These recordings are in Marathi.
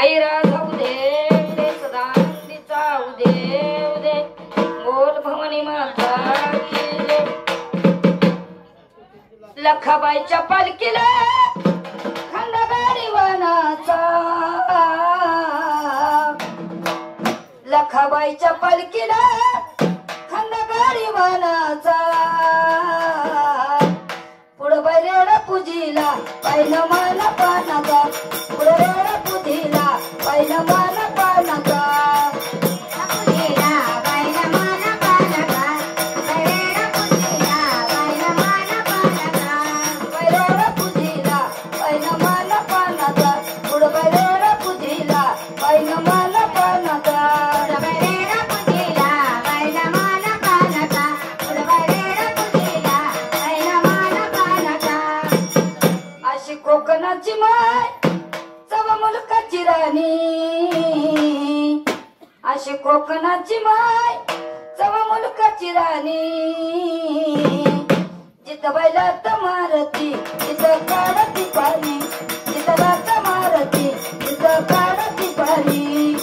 आई राजा उदे उदे सदानंदीचा उदे उदे बोल भवानी माता की जय. लखाबाईच्या पालखीला खंडगाडी वनाचा लखाबाईच्या पालखीला खंडगाडी वनाचा पुढं बैरेड पूजीला पहिलं मन पानाचा पुढं रेड पूजीला पहिलं मन पानाचा कोकणाची माय चव मुलकाची राणी अशी कोकणाची माय चव मुलकाची राणी जिथं बैलात मारती तिथं काढती पाणी जिथं लात मारती तिथं काढती पाणी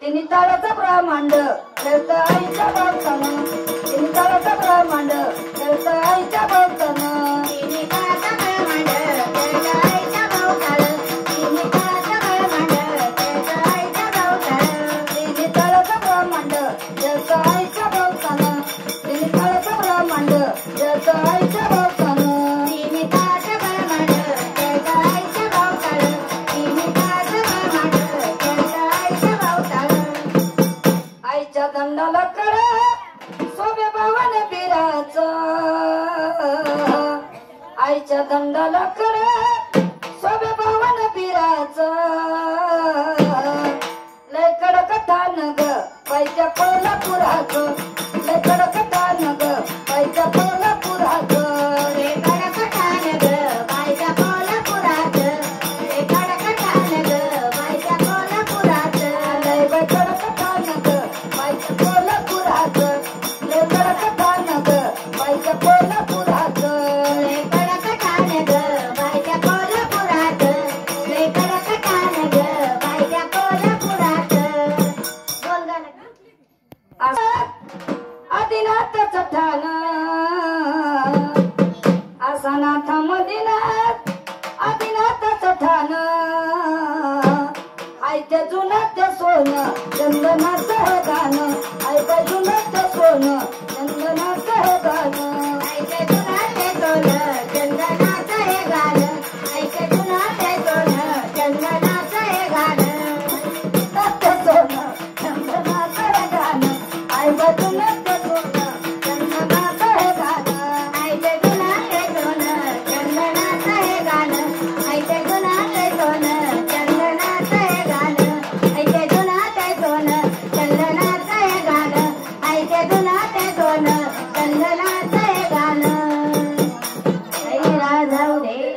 ब्रह्मांड खेळत आईच्या भोवतानं तिने काळाचा ब्रह्मांड खेळत आईच्या भोवतानं तिने काळाचा ब्रह्मांड खेळत आईच्या भोवतानं तिने काळाचा ब्रह्मांड खेळत आईच्या भोवतानं तिने काळाचा ब्रह्मांड खेळत आईच्या भोवतानं तिने काळाचा ब्रह्मांड खेळत आईच्या भोवतानं तिने काळाचा ब्रह्मांड खेळत आईच्या भोवतानं तिने काळाचा ब्रह्मांड खेळत आईच्या भोवतानं आईच्या दंडाला कडा सोबे भावाने बिराचा आईच्या दंडाला कडा सोबे भावाने बिराचा लय कडक ठाण ग पायच्या कोल्हापुराचं लय कडक ठाण ग पायच्या कोल्हापुराचं लय कडक ठाण ग पायच्या कोल्हापुराचं लय कडक ठाण ग पायच्या कोल्हापुराचं लय कडक ठाण ग पायच्या कोल्हापुराचं लय कडक ठाण ग पायच्या कोल्हापुराचं लय कडक ठाण ग पायच्या कोल्हापुराचं लय कडक ठाण ग पायच्या कोल्हापुराचं बोल गाणं आदिनाथचं ठाण आसानाथ मदिनाथ आदिनाथचं ठाण आयत्या जुनात सोनं चंदनाचं हे गाणं आयत्या जुनात सोनं चंदनाचं हे गाणं आयत्या जुनात सोनं चंदनाचं हे गाणं आयत्या जुनात सोनं चंदनाचं हे गाणं नात सोनं चंदनाचं हे गाणं आयत्या जुनात सोनं चंदनाचं हे गाणं आयत्या जुनात सोनं चंदनाचं हे गाणं आयत्या जुनात सोनं चंदनाचं हे गाणं आयत्या जुनात सोनं चंदनाचं हे गाणं आयत्या जुनात सोनं चंदनाचं हे गाणं. आई राजा उदे